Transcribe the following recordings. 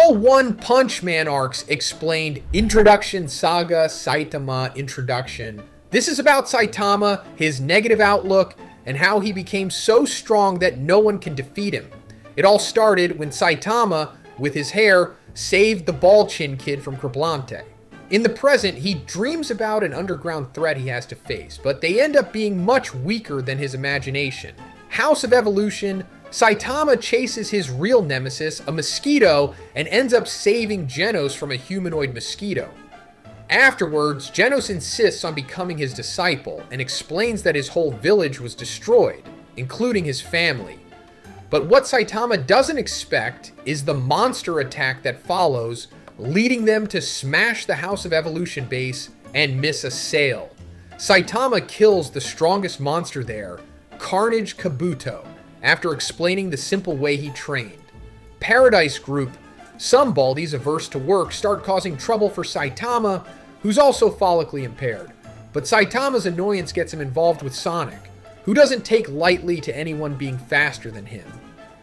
All One Punch Man arcs explained Introduction Saga, Saitama Introduction. This is about Saitama, his negative outlook, and how he became so strong that no one can defeat him. It all started when Saitama, with his hair, saved the ball chin kid from Criblante. In the present, he dreams about an underground threat he has to face, but they end up being much weaker than his imagination. House of Evolution, Saitama chases his real nemesis, a mosquito, and ends up saving Genos from a humanoid mosquito. Afterwards, Genos insists on becoming his disciple and explains that his whole village was destroyed, including his family. But what Saitama doesn't expect is the monster attack that follows, leading them to smash the House of Evolution base and miss a sale. Saitama kills the strongest monster there, Carnage Kabuto, after explaining the simple way he trained. Paradise Group, some Baldies averse to work, start causing trouble for Saitama, who's also follically impaired. But Saitama's annoyance gets him involved with Sonic, who doesn't take lightly to anyone being faster than him.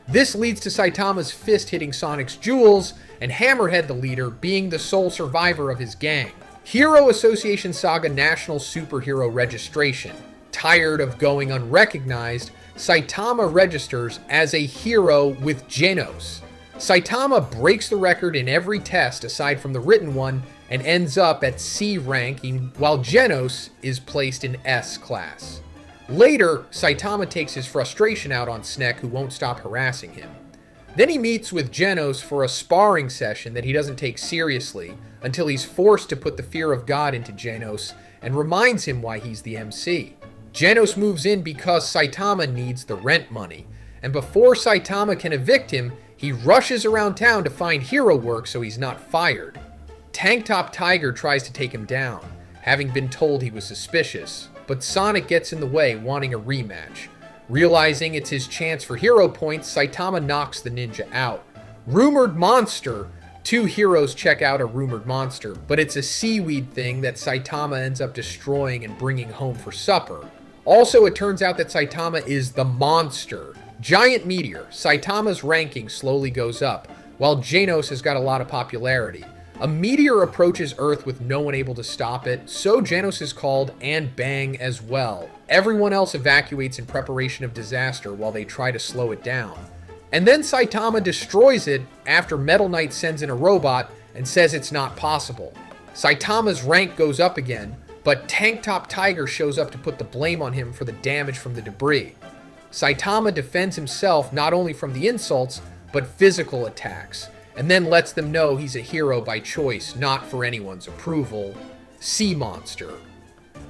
This leads to Saitama's fist hitting Sonic's jewels, and Hammerhead, the leader, being the sole survivor of his gang. Hero Association Saga National Superhero Registration. Tired of going unrecognized, Saitama registers as a hero with Genos. Saitama breaks the record in every test aside from the written one and ends up at C ranking, while Genos is placed in S class. Later, Saitama takes his frustration out on Snek, who won't stop harassing him. Then he meets with Genos for a sparring session that he doesn't take seriously until he's forced to put the fear of God into Genos and reminds him why he's the MC. Genos moves in because Saitama needs the rent money, and before Saitama can evict him, he rushes around town to find hero work so he's not fired. Tank Top Tiger tries to take him down, having been told he was suspicious, but Sonic gets in the way, wanting a rematch. Realizing it's his chance for hero points, Saitama knocks the ninja out. Rumored Monster. Two heroes check out a rumored monster, but it's a seaweed thing that Saitama ends up destroying and bringing home for supper. Also, it turns out that Saitama is the monster. Giant Meteor. Saitama's ranking slowly goes up, while Genos has got a lot of popularity. A meteor approaches Earth with no one able to stop it, so Genos is called, and bang as well. Everyone else evacuates in preparation of disaster while they try to slow it down. And then Saitama destroys it after Metal Knight sends in a robot and says it's not possible. Saitama's rank goes up again, but Tank Top Tiger shows up to put the blame on him for the damage from the debris. Saitama defends himself not only from the insults, but physical attacks, and then lets them know he's a hero by choice, not for anyone's approval. Sea Monster.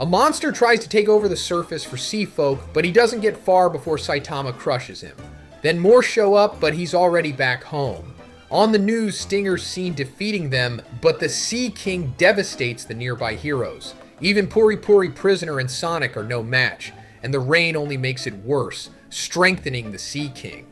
A monster tries to take over the surface for sea folk, but he doesn't get far before Saitama crushes him. Then more show up, but he's already back home. On the news, Stinger's seen defeating them, but the Sea King devastates the nearby heroes. Even Puri Puri Prisoner and Sonic are no match, and the rain only makes it worse, strengthening the Sea King.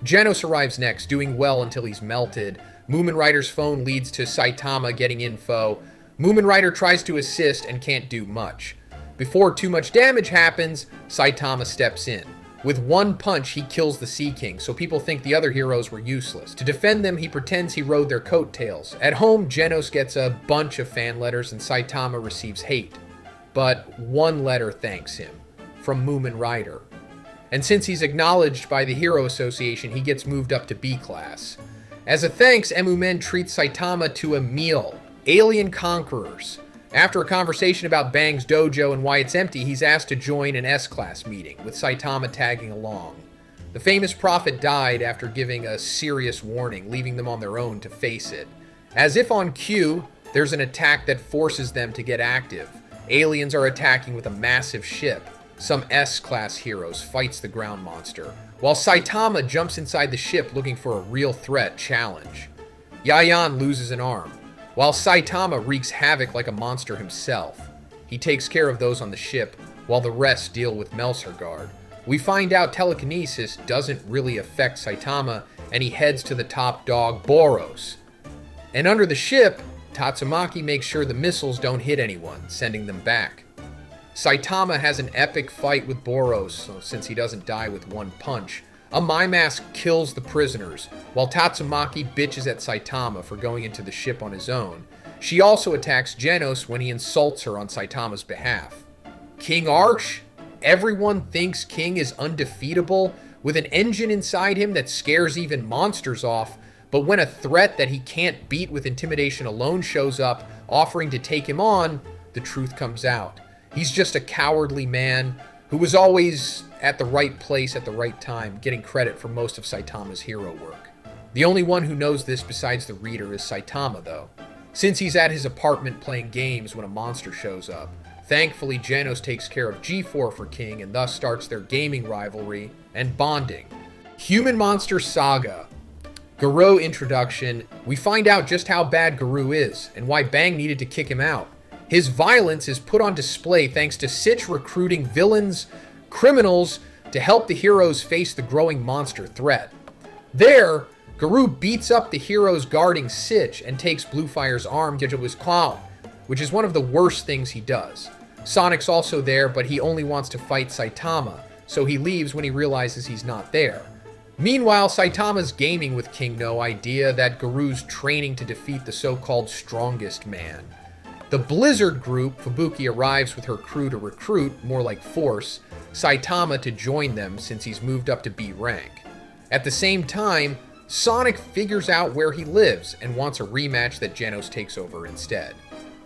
Genos arrives next, doing well until he's melted. Moomin Rider's phone leads to Saitama getting info. Moomin Rider tries to assist and can't do much. Before too much damage happens, Saitama steps in. With one punch, he kills the Sea King, so people think the other heroes were useless. To defend them, he pretends he rode their coattails. At home, Genos gets a bunch of fan letters and Saitama receives hate. But one letter thanks him, from Moomin Rider. And since he's acknowledged by the Hero Association, he gets moved up to B class. As a thanks, Emumen treats Saitama to a meal. Alien Conquerors. After a conversation about Bang's dojo and why it's empty, he's asked to join an S-class meeting, with Saitama tagging along. The famous prophet died after giving a serious warning, leaving them on their own to face it. As if on cue, there's an attack that forces them to get active. Aliens are attacking with a massive ship. Some S-class heroes fights the ground monster, while Saitama jumps inside the ship looking for a real threat challenge. Yayan loses an arm, while Saitama wreaks havoc like a monster himself. He takes care of those on the ship, while the rest deal with Melsergard. We find out telekinesis doesn't really affect Saitama, and he heads to the top dog, Boros. And under the ship, Tatsumaki makes sure the missiles don't hit anyone, sending them back. Saitama has an epic fight with Boros, since he doesn't die with one punch, A Mimask kills the prisoners, while Tatsumaki bitches at Saitama for going into the ship on his own. She also attacks Genos when he insults her on Saitama's behalf. King Arch? Everyone thinks King is undefeatable, with an engine inside him that scares even monsters off, but when a threat that he can't beat with intimidation alone shows up, offering to take him on, the truth comes out. He's just a cowardly man who was always at the right place at the right time, getting credit for most of Saitama's hero work. The only one who knows this besides the reader is Saitama, though, since he's at his apartment playing games when a monster shows up. Thankfully, Genos takes care of G4 for King and thus starts their gaming rivalry and bonding. Human Monster Saga. Garou introduction. We find out just how bad Garou is and why Bang needed to kick him out. His violence is put on display thanks to Sitch recruiting villains, criminals, to help the heroes face the growing monster threat. There, Garou beats up the heroes guarding Sitch and takes Bluefire's arm, which is one of the worst things he does. Sonic's also there, but he only wants to fight Saitama, so he leaves when he realizes he's not there. Meanwhile, Saitama's gaming with King No idea that Garou's training to defeat the so-called strongest man. The Blizzard group, Fubuki arrives with her crew to recruit, more like force, Saitama to join them since he's moved up to B rank. At the same time, Sonic figures out where he lives and wants a rematch that Genos takes over instead.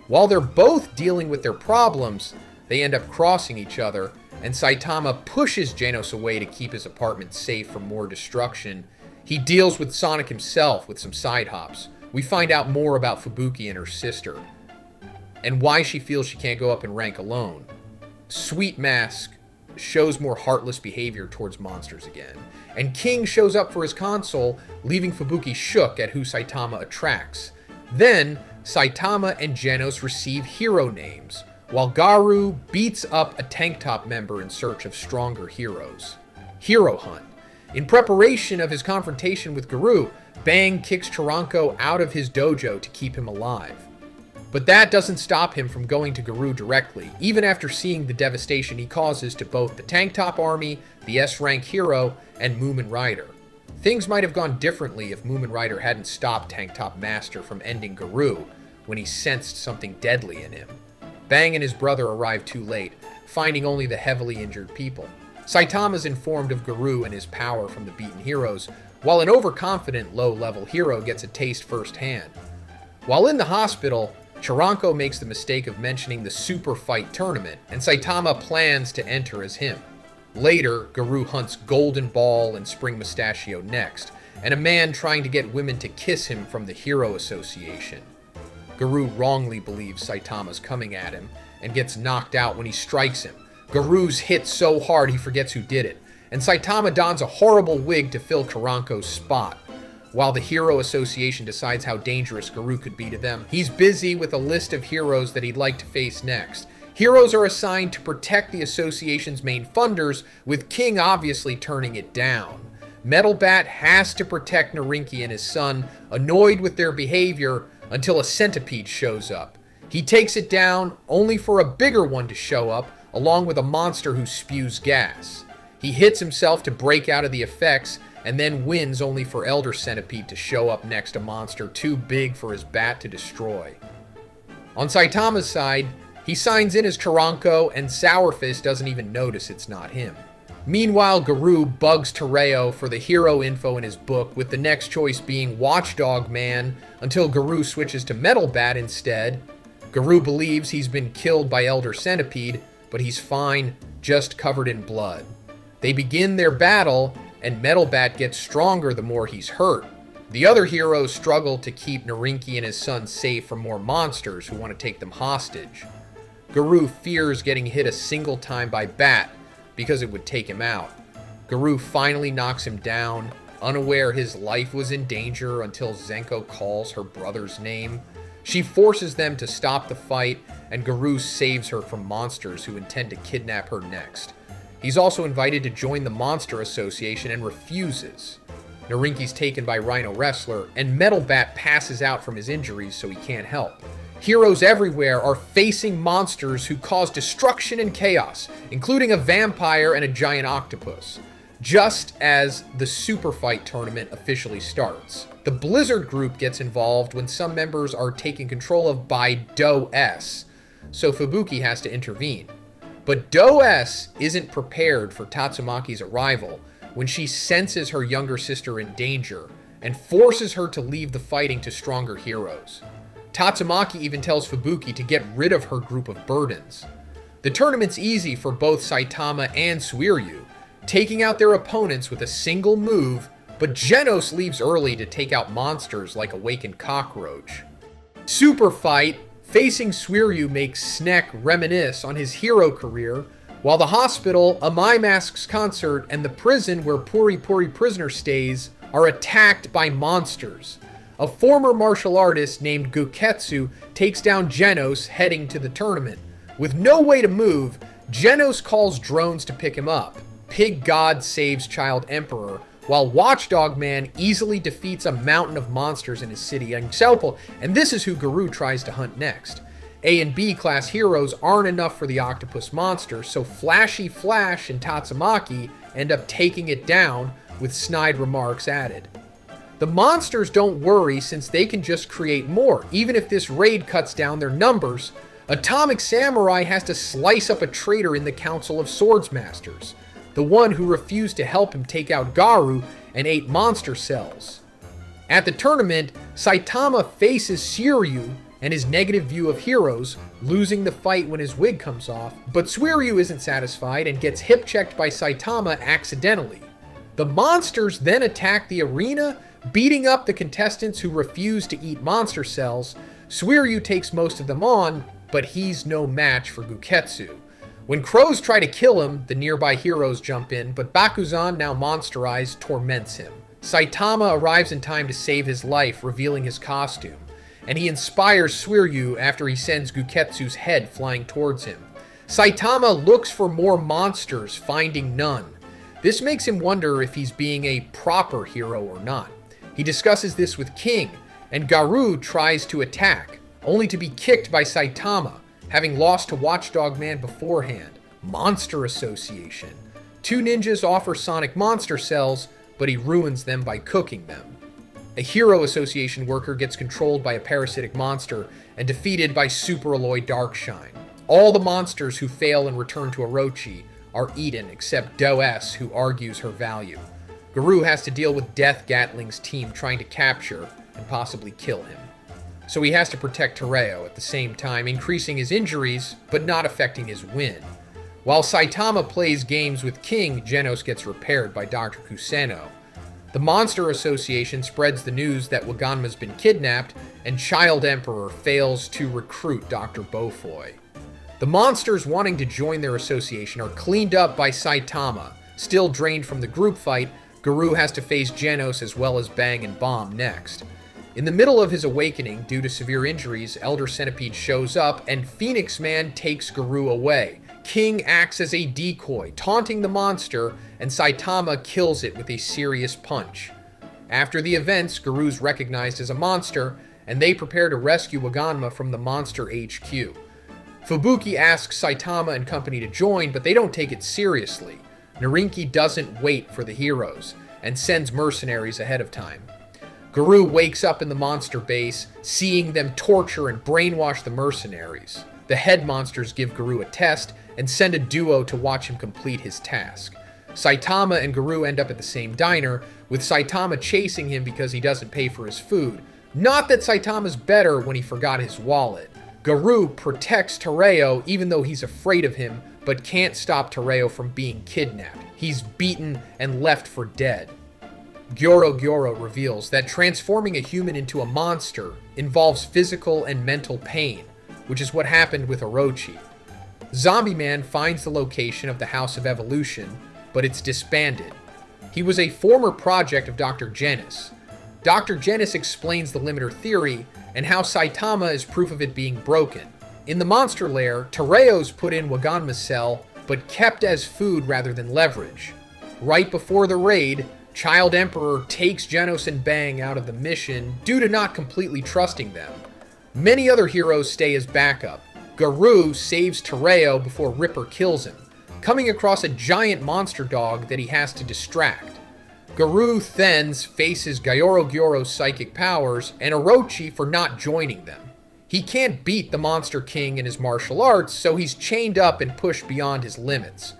While they're both dealing with their problems, they end up crossing each other, and Saitama pushes Genos away to keep his apartment safe from more destruction. He deals with Sonic himself with some side hops. We find out more about Fubuki and her sister, and why she feels she can't go up in rank alone. Sweet Mask shows more heartless behavior towards monsters again, and King shows up for his console, leaving Fubuki shook at who Saitama attracts. Then, Saitama and Genos receive hero names, while Garou beats up a tank top member in search of stronger heroes. Hero Hunt. In preparation of his confrontation with Garou, Bang kicks Chiranko out of his dojo to keep him alive. But that doesn't stop him from going to Garou directly, even after seeing the devastation he causes to both the tank top army, the S-rank hero, and Moomin Rider. Things might have gone differently if Moomin Rider hadn't stopped Tank Top Master from ending Garou when he sensed something deadly in him. Bang and his brother arrive too late, finding only the heavily injured people. Saitama's informed of Garou and his power from the beaten heroes, while an overconfident low-level hero gets a taste firsthand. While in the hospital, Chiranko makes the mistake of mentioning the Super Fight tournament, and Saitama plans to enter as him. Later, Garou hunts Golden Ball and Spring Mustachio next, and a man trying to get women to kiss him from the Hero Association. Garou wrongly believes Saitama's coming at him, and gets knocked out when he strikes him. Garou's hit so hard he forgets who did it, and Saitama dons a horrible wig to fill Chiranko's spot. While the Hero Association decides how dangerous Garou could be to them, he's busy with a list of heroes that he'd like to face next. Heroes are assigned to protect the association's main funders, with King obviously turning it down. Metal Bat has to protect Narinki and his son, annoyed with their behavior, until a Centipede shows up. He takes it down, only for a bigger one to show up, along with a monster who spews gas. He hits himself to break out of the effects, and then wins only for Elder Centipede to show up next, a monster too big for his bat to destroy. On Saitama's side, he signs in as Chiranko, and Sourfist doesn't even notice it's not him. Meanwhile, Garou bugs Tereo for the hero info in his book, with the next choice being Watchdog Man, until Garou switches to Metal Bat instead. Garou believes he's been killed by Elder Centipede, but he's fine, just covered in blood. They begin their battle, and Metal Bat gets stronger the more he's hurt. The other heroes struggle to keep Narinki and his son safe from more monsters who want to take them hostage. Garou fears getting hit a single time by Bat, because it would take him out. Garou finally knocks him down, unaware his life was in danger until Zenko calls her brother's name. She forces them to stop the fight, and Garou saves her from monsters who intend to kidnap her next. He's also invited to join the Monster Association and refuses. Narinki's taken by Rhino Wrestler, and Metal Bat passes out from his injuries so he can't help. Heroes everywhere are facing monsters who cause destruction and chaos, including a vampire and a giant octopus. just as the Super Fight tournament officially starts. The Blizzard group gets involved when some members are taken control of by Do-S, so Fubuki has to intervene. But Do-S isn't prepared for Tatsumaki's arrival when she senses her younger sister in danger and forces her to leave the fighting to stronger heroes. Tatsumaki even tells Fubuki to get rid of her group of burdens. The tournament's easy for both Saitama and Suiryu, taking out their opponents with a single move, but Genos leaves early to take out monsters like Awakened Cockroach. Super Fight, facing Suiryu makes Sneck reminisce on his hero career, while the hospital, a My Mask's concert, and the prison where Puri Puri prisoner stays are attacked by monsters. A former martial artist named Guketsu takes down Genos heading to the tournament. With no way to move, Genos calls drones to pick him up. Pig God saves Child Emperor, while Watchdog Man easily defeats a mountain of monsters in his city, and this is who Garou tries to hunt next. A and B class heroes aren't enough for the octopus monster, so Flashy Flash and Tatsumaki end up taking it down, with snide remarks added. The monsters don't worry since they can just create more, even if this raid cuts down their numbers. Atomic Samurai has to slice up a traitor in the Council of Swordsmasters, the one who refused to help him take out Garou and ate monster cells. At the tournament, Saitama faces Suiryu and his negative view of heroes, losing the fight when his wig comes off, but Suiryu isn't satisfied and gets hip-checked by Saitama accidentally. The monsters then attack the arena, beating up the contestants who refuse to eat monster cells. Suiryu takes most of them on, but he's no match for Guketsu. When crows try to kill him, the nearby heroes jump in, but Bakuzan, now monsterized, torments him. Saitama arrives in time to save his life, revealing his costume, and he inspires Suiryu after he sends Guketsu's head flying towards him. Saitama looks for more monsters, finding none. This makes him wonder if he's being a proper hero or not. He discusses this with King, and Garou tries to attack, only to be kicked by Saitama, having lost to Watchdog Man beforehand. Monster Association. Two ninjas offer Sonic monster cells, but he ruins them by cooking them. A Hero Association worker gets controlled by a parasitic monster and defeated by Super Alloy Darkshine. All the monsters who fail and return to Orochi are eaten except Do-S, who argues her value. Garou has to deal with Death Gatling's team trying to capture and possibly kill him. So he has to protect Tereo at the same time, increasing his injuries but not affecting his win. While Saitama plays games with King, Genos gets repaired by Dr. Kuseno. The Monster Association spreads the news that Waganma's been kidnapped, and Child Emperor fails to recruit Dr. Beaufoy. The monsters wanting to join their association are cleaned up by Saitama. Still drained from the group fight, Garou has to face Genos as well as Bang and Bomb next. In the middle of his awakening, due to severe injuries, Elder Centipede shows up, and Phoenix Man takes Garou away. King acts as a decoy, taunting the monster, and Saitama kills it with a serious punch. After the events, Garou's recognized as a monster, and they prepare to rescue Waganma from the Monster HQ. Fubuki asks Saitama and company to join, but they don't take it seriously. Narinki doesn't wait for the heroes, and sends mercenaries ahead of time. Garou wakes up in the monster base, seeing them torture and brainwash the mercenaries. The head monsters give Garou a test, and send a duo to watch him complete his task. Saitama and Garou end up at the same diner, with Saitama chasing him because he doesn't pay for his food. Not that Saitama's better when he forgot his wallet. Garou protects Tereo even though he's afraid of him, but can't stop Tereo from being kidnapped. He's beaten and left for dead. Gyoro reveals that transforming a human into a monster involves physical and mental pain, which is what happened with Orochi. Zombie Man finds the location of the House of Evolution, but it's disbanded. He was a former project of Dr. Genis. Dr. Genis explains the limiter theory and how Saitama is proof of it being broken. In the monster lair, Tereo's put in Waganma's cell, but kept as food rather than leverage. Right before the raid, Child Emperor takes Genos and Bang out of the mission due to not completely trusting them. Many other heroes stay as backup. Garou saves Tereo before Ripper kills him. coming across a giant monster dog that he has to distract. Garou thens faces Gyoro's psychic powers and Orochi for not joining them. He can't beat the Monster King in his martial arts, so he's chained up and pushed beyond his limits.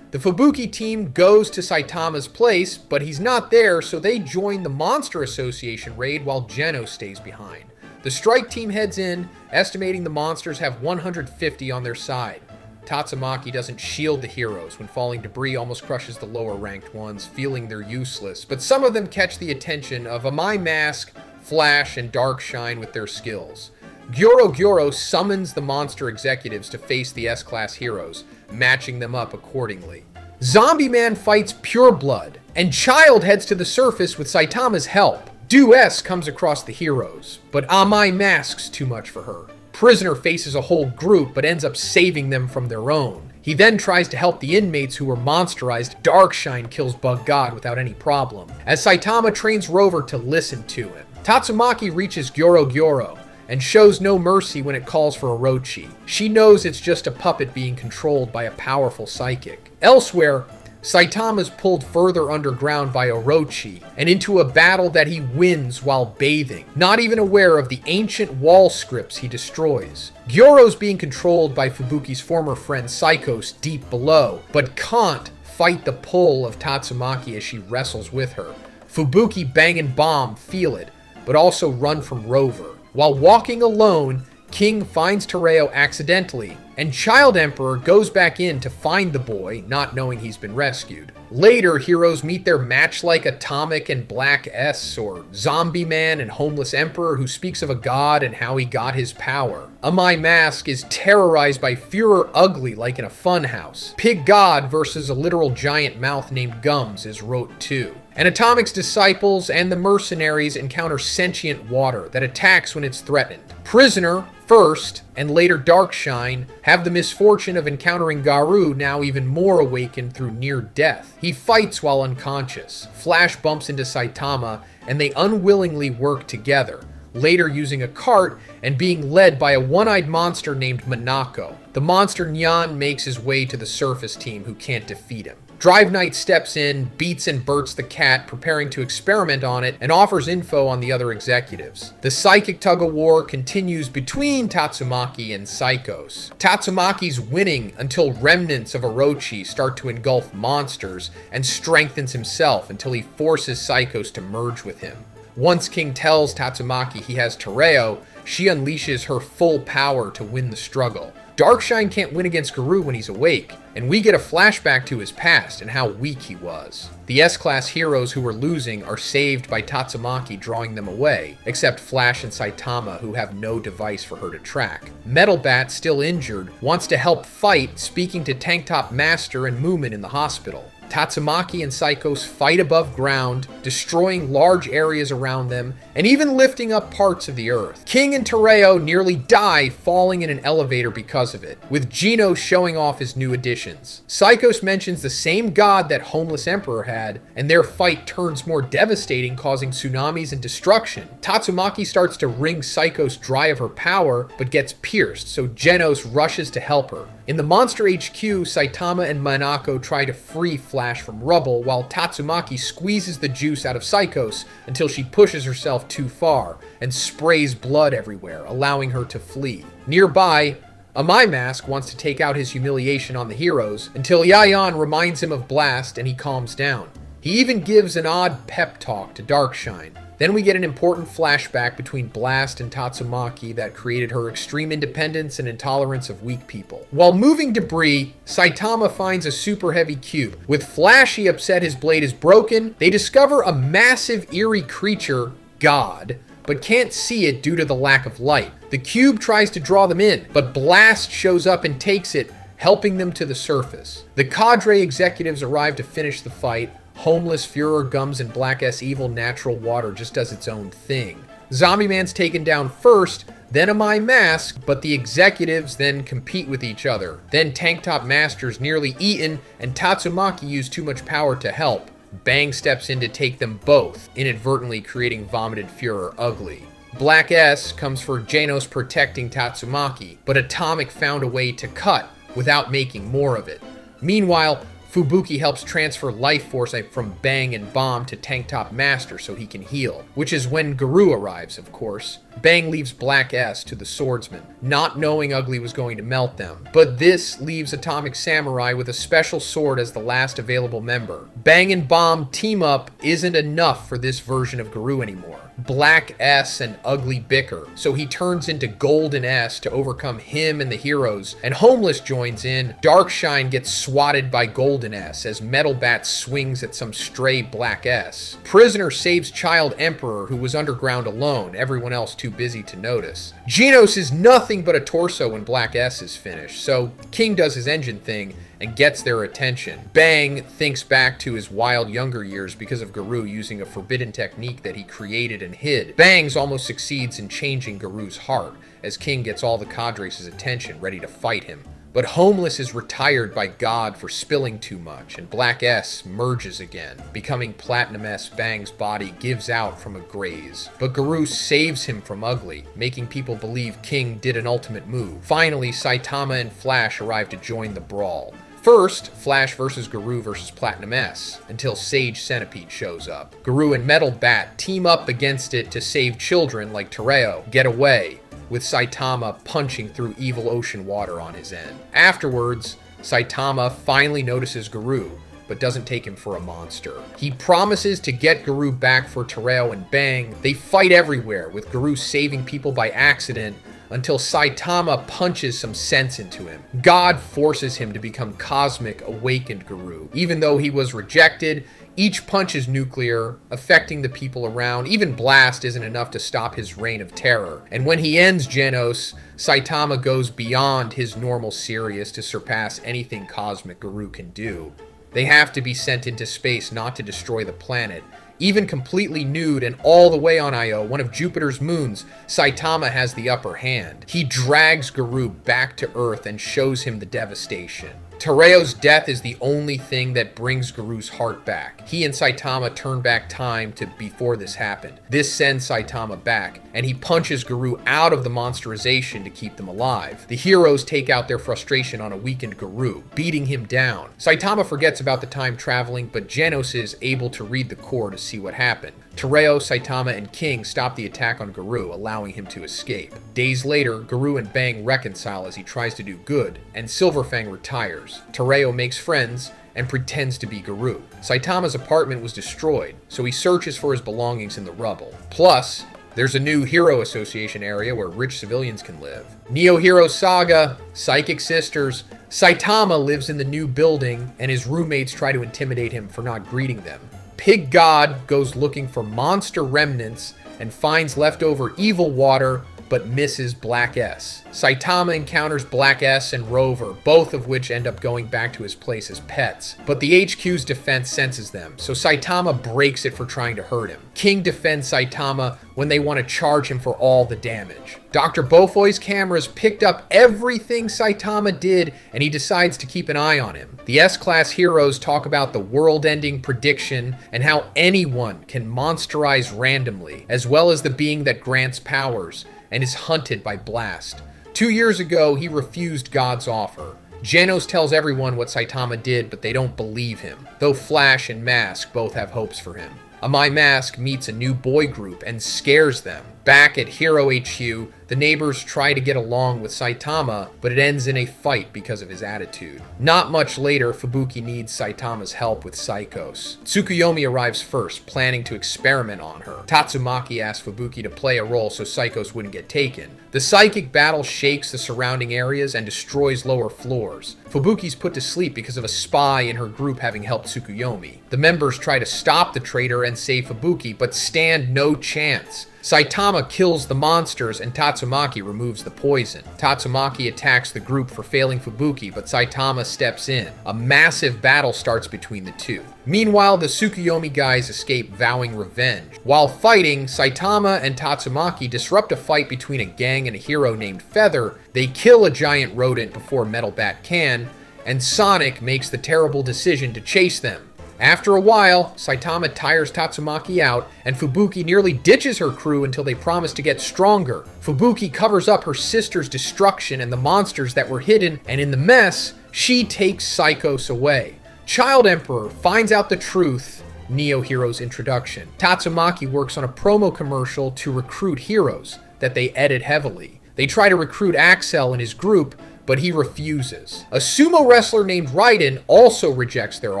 The Fubuki team goes to Saitama's place, but he's not there, so they join the Monster Association raid while Geno stays behind. The strike team heads in, estimating the monsters have 150 on their side. Tatsumaki doesn't shield the heroes when falling debris almost crushes the lower ranked ones, feeling they're useless, but some of them catch the attention of Amai Mask, Flash, and Darkshine with their skills. Gyoro summons the monster executives to face the S-Class heroes, matching them up accordingly. Zombie Man fights Pure Blood, and Child heads to the surface with Saitama's help. Do-S comes across the heroes, but Amai Mask's too much for her. Prisoner faces a whole group, but ends up saving them from their own. He then tries to help the inmates who were monsterized. Darkshine kills Bug God without any problem, as Saitama trains Rover to listen to him. Tatsumaki reaches Gyoro, and shows no mercy when it calls for Orochi. She knows it's just a puppet being controlled by a powerful psychic. Elsewhere, Saitama's pulled further underground by Orochi, and into a battle that he wins while bathing, not even aware of the ancient wall scripts he destroys. Gyoro's being controlled by Fubuki's former friend Psychos deep below, but can't fight the pull of Tatsumaki as she wrestles with her. Fubuki, Bang, and Bomb feel it, but also run from Rover. While walking alone, King finds Tereo accidentally, and Child Emperor goes back in to find the boy, not knowing he's been rescued. Later, heroes meet their match-like Atomic and Black S, or Zombie Man and Homeless Emperor, who speaks of a god and how he got his power. Amai Mask is terrorized by Führer Ugly like in a funhouse. Pig God versus a literal giant mouth named Gums is wrote too. And Atomic's disciples and the mercenaries encounter sentient water that attacks when it's threatened. Prisoner, first, and later Darkshine, have the misfortune of encountering Garou, now even more awakened through near death. He fights while unconscious. Flash bumps into Saitama, and they unwillingly work together, later using a cart and being led by a one-eyed monster named Monako. The monster Nyan makes his way to the surface team, who can't defeat him. Drive Knight steps in, beats and Berts the cat, preparing to experiment on it, and offers info on the other executives. The psychic tug-of-war continues between Tatsumaki and Psychos. Tatsumaki's winning until remnants of Orochi start to engulf monsters, and strengthens himself until he forces Psychos to merge with him. Once King tells Tatsumaki he has Tereo, she unleashes her full power to win the struggle. Darkshine can't win against Garou when he's awake, and we get a flashback to his past and how weak he was. The S-Class heroes who were losing are saved by Tatsumaki drawing them away, except Flash and Saitama, who have no device for her to track. Metal Bat, still injured, wants to help fight, speaking to Tank Top Master and Moomin in the hospital. Tatsumaki and Psychos fight above ground, destroying large areas around them, and even lifting up parts of the earth. King and Tereo nearly die falling in an elevator because of it, with Geno showing off his new additions. Psychos mentions the same god that Homeless Emperor had, and their fight turns more devastating, causing tsunamis and destruction. Tatsumaki starts to wring Psychos dry of her power, but gets pierced, so Genos rushes to help her. In the Monster HQ, Saitama and Monako try to free Flash from rubble, while Tatsumaki squeezes the juice out of Psychos until she pushes herself too far and sprays blood everywhere, allowing her to flee. Nearby, Amai Mask wants to take out his humiliation on the heroes until Yayan reminds him of Blast and he calms down. He even gives an odd pep talk to Darkshine. Then we get an important flashback between Blast and Tatsumaki that created her extreme independence and intolerance of weak people. While moving debris, Saitama finds a super heavy cube. With Flashy upset his blade is broken, they discover a massive eerie creature, God, but can't see it due to the lack of light. The cube tries to draw them in, but Blast shows up and takes it, helping them to the surface. The cadre executives arrive to finish the fight. Homeless, Führer, Gums, and Black S Evil Natural Water just does its own thing. Zombie Man's taken down first, then Amai Mask, but the executives then compete with each other. Then Tank Top Master's nearly eaten, and Tatsumaki used too much power to help. Bang steps in to take them both, inadvertently creating vomited Führer Ugly. Black S comes for Genos protecting Tatsumaki, but Atomic found a way to cut without making more of it. Meanwhile, Fubuki helps transfer life force from Bang and Bomb to Tank Top Master so he can heal, which is when Garou arrives, of course. Bang leaves Black S to the swordsman, not knowing Ugly was going to melt them. But this leaves Atomic Samurai with a special sword as the last available member. Bang and Bomb team up isn't enough for this version of Garou anymore. Black S and Ugly bicker, so he turns into Golden S to overcome him and the heroes, and Homeless joins in. Darkshine gets swatted by Golden S as Metal Bat swings at some stray Black S. Prisoner saves Child Emperor, who was underground alone, everyone else too busy to notice. Genos is nothing but a torso when Black S is finished, so King does his engine thing and gets their attention. Bang thinks back to his wild younger years because of Garou using a forbidden technique that he created and hid. Bangs almost succeeds in changing Garou's heart, as King gets all the cadres' attention, ready to fight him. But Homeless is retired by God for spilling too much, and Black S merges again, becoming Platinum S. Bang's body gives out from a graze. But Garou saves him from Ugly, making people believe King did an ultimate move. Finally, Saitama and Flash arrive to join the brawl. First, Flash versus Garou versus Platinum S, until Sage Centipede shows up. Garou and Metal Bat team up against it to save children like Tereo get away, with Saitama punching through evil ocean water on his end. Afterwards, Saitama finally notices Garou, but doesn't take him for a monster. He promises to get Garou back for Tereo and Bang. They fight everywhere, with Garou saving people by accident, until Saitama punches some sense into him. God forces him to become Cosmic Awakened Garou. Even though he was rejected, each punch is nuclear, affecting the people around. Even Blast isn't enough to stop his reign of terror. And when he ends Genos, Saitama goes beyond his normal Sirius to surpass anything Cosmic Garou can do. They have to be sent into space not to destroy the planet. Even completely nude and all the way on Io, one of Jupiter's moons, Saitama has the upper hand. He drags Garou back to Earth and shows him the devastation. Tereo's death is the only thing that brings Garou's heart back. He and Saitama turn back time to before this happened. This sends Saitama back, and he punches Garou out of the monsterization to keep them alive. The heroes take out their frustration on a weakened Garou, beating him down. Saitama forgets about the time traveling, but Genos is able to read the core to see what happened. Tereo, Saitama, and King stop the attack on Garou, allowing him to escape. Days later, Garou and Bang reconcile as he tries to do good, and Silverfang retires. Tereo makes friends and pretends to be Garou. Saitama's apartment was destroyed, so he searches for his belongings in the rubble. Plus, there's a new Hero Association area where rich civilians can live. Neo Hero Saga, Psychic Sisters. Saitama lives in the new building, and his roommates try to intimidate him for not greeting them. Pig God goes looking for monster remnants and finds leftover evil water, but misses Black S. Saitama encounters Black S and Rover, both of which end up going back to his place as pets. But the HQ's defense senses them, so Saitama breaks it for trying to hurt him. King defends Saitama when they want to charge him for all the damage. Dr. Bofoy's cameras picked up everything Saitama did, and he decides to keep an eye on him. The S-Class heroes talk about the world-ending prediction and how anyone can monsterize randomly, as well as the being that grants powers and is hunted by Blast. 2 years ago, he refused God's offer. Genos tells everyone what Saitama did, but they don't believe him, though Flash and Mask both have hopes for him. Amai Mask meets a new boy group and scares them. Back at Hero HQ, the neighbors try to get along with Saitama, but it ends in a fight because of his attitude. Not much later, Fubuki needs Saitama's help with Psychos. Tsukuyomi arrives first, planning to experiment on her. Tatsumaki asks Fubuki to play a role so Psychos wouldn't get taken. The psychic battle shakes the surrounding areas and destroys lower floors. Fubuki's put to sleep because of a spy in her group having helped Tsukuyomi. The members try to stop the traitor and save Fubuki, but stand no chance. Saitama kills the monsters and Tatsumaki removes the poison. Tatsumaki attacks the group for failing Fubuki, but Saitama steps in. A massive battle starts between the two. Meanwhile, the Tsukuyomi guys escape, vowing revenge. While fighting, Saitama and Tatsumaki disrupt a fight between a gang and a hero named Feather. They kill a giant rodent before Metal Bat can, and Sonic makes the terrible decision to chase them. After a while, Saitama tires Tatsumaki out, and Fubuki nearly ditches her crew until they promise to get stronger. Fubuki covers up her sister's destruction and the monsters that were hidden, and in the mess, She takes Psychos away. Child Emperor finds out the truth. Neo Heroes introduction. Tatsumaki works on a promo commercial to recruit heroes that they edit heavily. They try to recruit Axel and his group, but he refuses. A sumo wrestler named Raiden also rejects their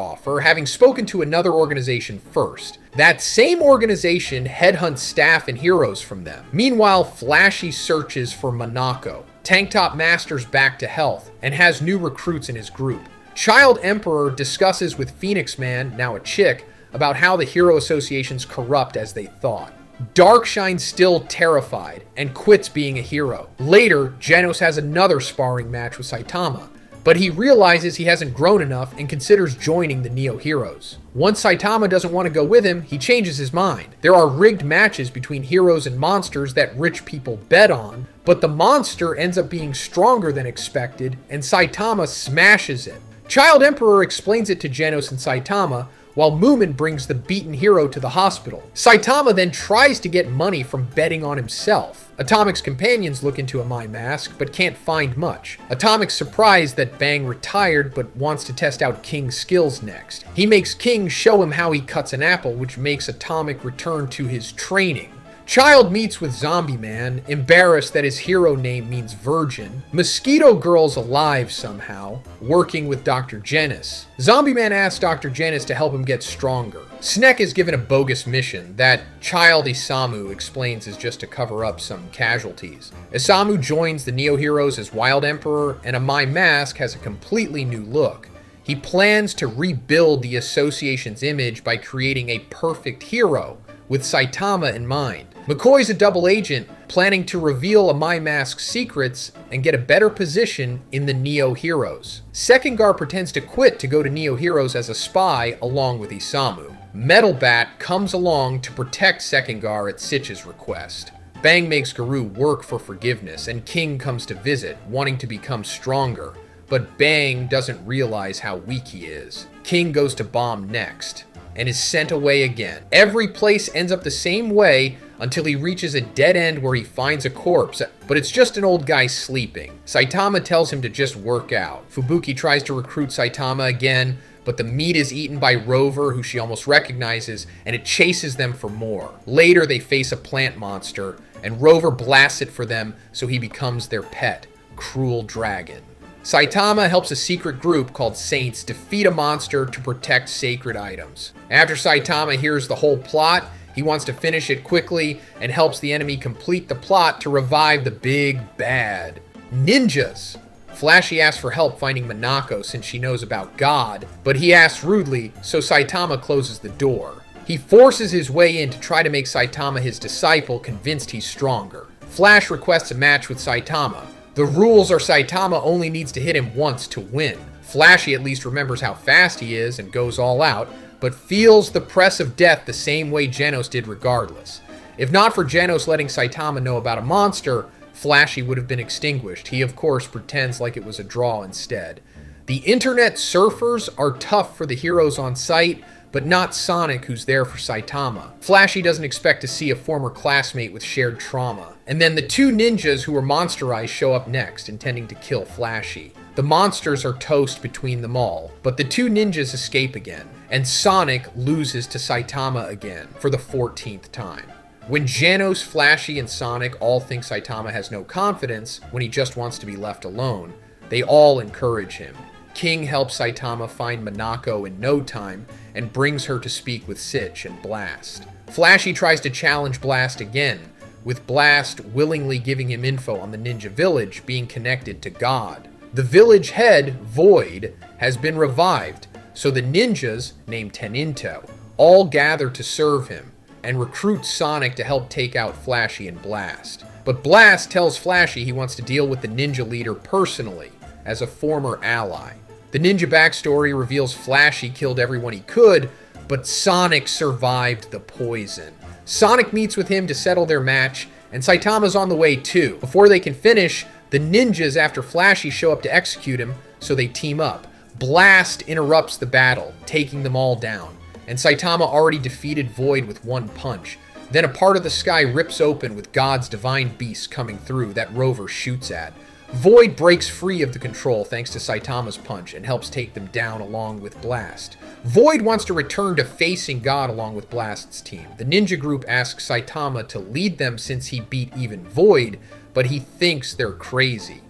offer, having spoken to another organization first. That same organization headhunts staff and heroes from them. Meanwhile, Flashy searches for Monako. Tank Top Master's back to health and has new recruits in his group. Child Emperor discusses with Phoenix Man, now a chick, about how the hero association's corrupt as they thought. Darkshine's still terrified and quits being a hero. Later, Genos has another sparring match with Saitama, but he realizes he hasn't grown enough and considers joining the Neo Heroes. Once Saitama doesn't want to go with him, he changes his mind. There are rigged matches between heroes and monsters that rich people bet on, but the monster ends up being stronger than expected, and Saitama smashes it. Child Emperor explains it to Genos and Saitama, while Moomin brings the beaten hero to the hospital. Saitama then tries to get money from betting on himself. Atomic's companions look into a My Mask, but can't find much. Atomic's surprised that Bang retired, but wants to test out King's skills next. He makes King show him how he cuts an apple, which makes Atomic return to his training. Child meets with Zombie Man, embarrassed that his hero name means virgin. Mosquito Girl's alive somehow, working with Dr. Genis. Zombie Man asks Dr. Genis to help him get stronger. Snek is given a bogus mission that Child Isamu explains is just to cover up some casualties. Isamu joins the Neo Heroes as Wild Emperor, and a My Mask has a completely new look. He plans to rebuild the association's image by creating a perfect hero, with Saitama in mind. McCoy's a double agent, planning to reveal a My Mask's secrets and get a better position in the Neo Heroes. Secongar pretends to quit to go to Neo Heroes as a spy along with Isamu. Metal Bat comes along to protect Secongar at Sitch's request. Bang makes Garou work for forgiveness, and King comes to visit, wanting to become stronger. But Bang doesn't realize how weak he is. King goes to bomb next, and is sent away again. Every place ends up the same way until he reaches a dead end where he finds a corpse, but it's just an old guy sleeping. Saitama tells him to just work out. Fubuki tries to recruit Saitama again, but the meat is eaten by Rover, who she almost recognizes, and it chases them for more. Later, they face a plant monster, and Rover blasts it for them so he becomes their pet, Cruel Dragon. Saitama helps a secret group called Saints defeat a monster to protect sacred items. After Saitama hears the whole plot, he wants to finish it quickly and helps the enemy complete the plot to revive the big bad. Ninjas! Flashy asks for help finding Monako since she knows about God, but he asks rudely, so Saitama closes the door. He forces his way in to try to make Saitama his disciple, convinced he's stronger. Flash requests a match with Saitama. The rules are Saitama only needs to hit him once to win. Flashy at least remembers how fast he is and goes all out, but feels the press of death the same way Genos did regardless. If not for Genos letting Saitama know about a monster, Flashy would have been extinguished. He of course pretends like it was a draw instead. The internet surfers are tough for the heroes on site, but not Sonic, who's there for Saitama. Flashy doesn't expect to see a former classmate with shared trauma. And then the two ninjas who were monsterized show up next, intending to kill Flashy. The monsters are toast between them all, but the two ninjas escape again, and Sonic loses to Saitama again for the 14th time. When Genos, Flashy, and Sonic all think Saitama has no confidence when he just wants to be left alone, they all encourage him. King helps Saitama find Monako in no time and brings her to speak with Sitch and Blast. Flashy tries to challenge Blast again, with Blast willingly giving him info on the ninja village being connected to God. The village head, Void, has been revived, so the ninjas, named Teninto, all gather to serve him and recruit Sonic to help take out Flashy and Blast. But Blast tells Flashy he wants to deal with the ninja leader personally, as a former ally. The ninja backstory reveals Flashy killed everyone he could, but Sonic survived the poison. Sonic meets with him to settle their match, and Saitama's on the way too. Before they can finish, the ninjas after Flashy show up to execute him, so they team up. Blast interrupts the battle, taking them all down, and Saitama already defeated Void with one punch. Then a part of the sky rips open with God's divine beast coming through that Rover shoots at. Void breaks free of the control thanks to Saitama's punch and helps take them down along with Blast. Void wants to return to facing God along with Blast's team. The ninja group asks Saitama to lead them since he beat even Void, but he thinks they're crazy.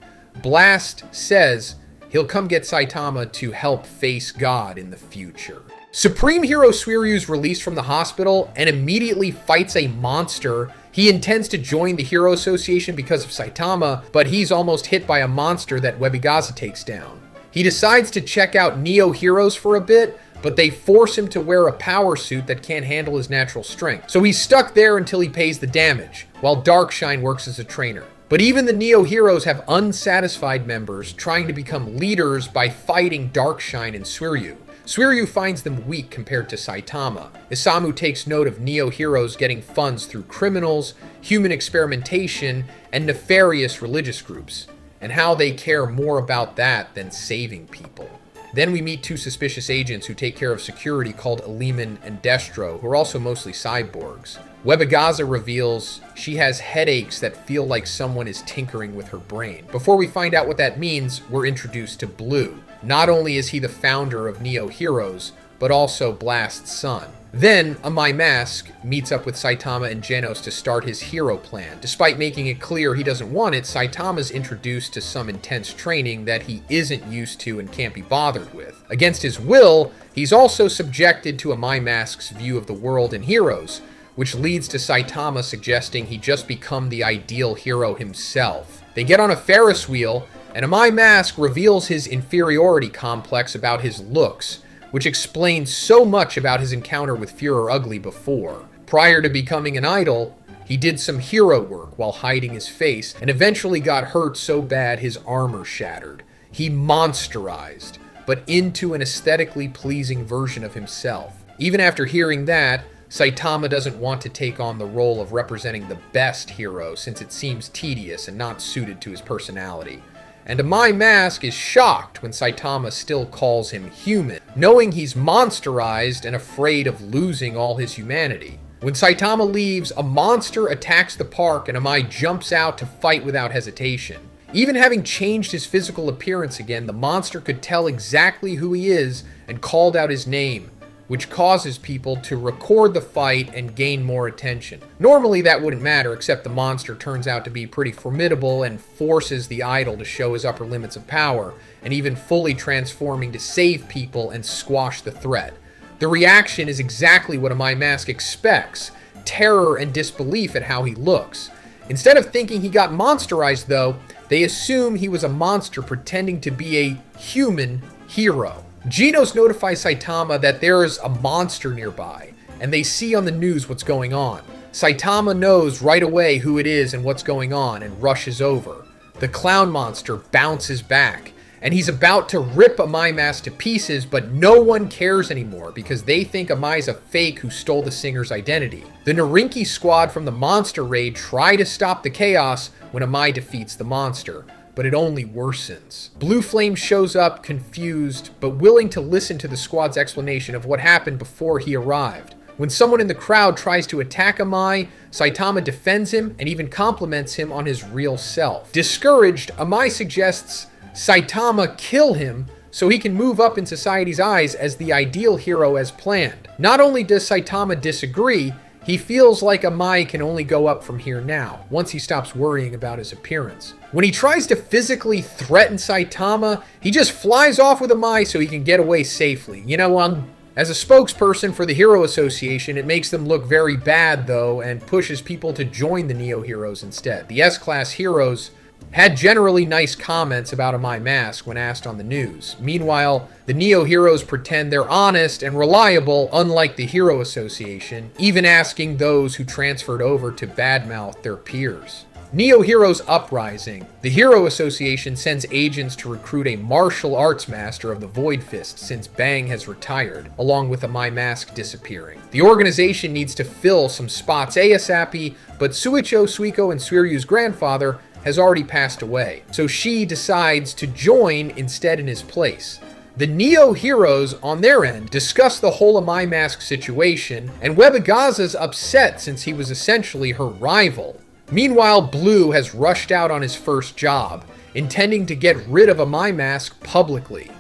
Blast says he'll come get Saitama to help face God in the future. Supreme Hero Suiryu's released from the hospital and immediately fights a monster. He intends to join the Hero Association because of Saitama, but he's almost hit by a monster that Webigaza takes down. He decides to check out Neo Heroes for a bit, but they force him to wear a power suit that can't handle his natural strength. So he's stuck there until he pays the damage, while Darkshine works as a trainer. But even the Neo Heroes have unsatisfied members trying to become leaders by fighting Darkshine and Suiryu. Suiryu finds them weak compared to Saitama. Isamu takes note of Neo Heroes getting funds through criminals, human experimentation, and nefarious religious groups, and how they care more about that than saving people. Then we meet two suspicious agents who take care of security called Eliman and Destro, who are also mostly cyborgs. Webigaza reveals she has headaches that feel like someone is tinkering with her brain. Before we find out what that means, we're introduced to Blue. Not only is he the founder of Neo Heroes, but also Blast's son. Then, Amai Mask meets up with Saitama and Genos to start his hero plan. Despite making it clear he doesn't want it, Saitama's introduced to some intense training that he isn't used to and can't be bothered with. Against his will, he's also subjected to Amai Mask's view of the world and heroes, which leads to Saitama suggesting he just become the ideal hero himself. They get on a Ferris wheel, and Amai Mask reveals his inferiority complex about his looks, which explains so much about his encounter with Führer Ugly before. Prior to becoming an idol, he did some hero work while hiding his face, and eventually got hurt so bad his armor shattered. He monsterized, but into an aesthetically pleasing version of himself. Even after hearing that, Saitama doesn't want to take on the role of representing the best hero since it seems tedious and not suited to his personality. And Amai Mask is shocked when Saitama still calls him human, knowing he's monsterized and afraid of losing all his humanity. When Saitama leaves, a monster attacks the park and Amai jumps out to fight without hesitation. Even having changed his physical appearance again, the monster could tell exactly who he is and called out his name, which causes people to record the fight and gain more attention. Normally that wouldn't matter, except the monster turns out to be pretty formidable and forces the idol to show his upper limits of power, and even fully transforming to save people and squash the threat. The reaction is exactly what Amai Mask expects, terror and disbelief at how he looks. Instead of thinking he got monsterized though, they assume he was a monster pretending to be a human hero. Genos notifies Saitama that there is a monster nearby, and they see on the news what's going on. Saitama knows right away who it is and what's going on, and rushes over. The clown monster bounces back, and he's about to rip Amai Mask to pieces, but no one cares anymore because they think Amai's a fake who stole the singer's identity. The Narinki squad from the monster raid try to stop the chaos when Amai defeats the monster, but it only worsens. Blue Flame shows up, confused, but willing to listen to the squad's explanation of what happened before he arrived. When someone in the crowd tries to attack Amai, Saitama defends him and even compliments him on his real self. Discouraged, Amai suggests Saitama kill him so he can move up in society's eyes as the ideal hero as planned. Not only does Saitama disagree, he feels like Amai can only go up from here now, once he stops worrying about his appearance. When he tries to physically threaten Saitama, he just flies off with Amai so he can get away safely. You know, as a spokesperson for the Hero Association, it makes them look very bad though, and pushes people to join the Neo Heroes instead. The S-Class heroes had generally nice comments about Amai Mask when asked on the news. Meanwhile, the Neo Heroes pretend they're honest and reliable, unlike the Hero Association, even asking those who transferred over to badmouth their peers. Neo Heroes Uprising. The Hero Association sends agents to recruit a martial arts master of the Void Fist since Bang has retired, along with Amai Mask disappearing. The organization needs to fill some spots ASAP, but Suicho, Suiko, and Suiryu's grandfather has already passed away, so she decides to join instead in his place. The Neo Heroes, on their end, discuss the whole Amai Mask situation, and Webigaza's upset since he was essentially her rival. Meanwhile, Blue has rushed out on his first job. intending to get rid of a My Mask publicly.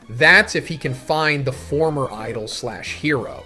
That's if he can find the former idol/hero.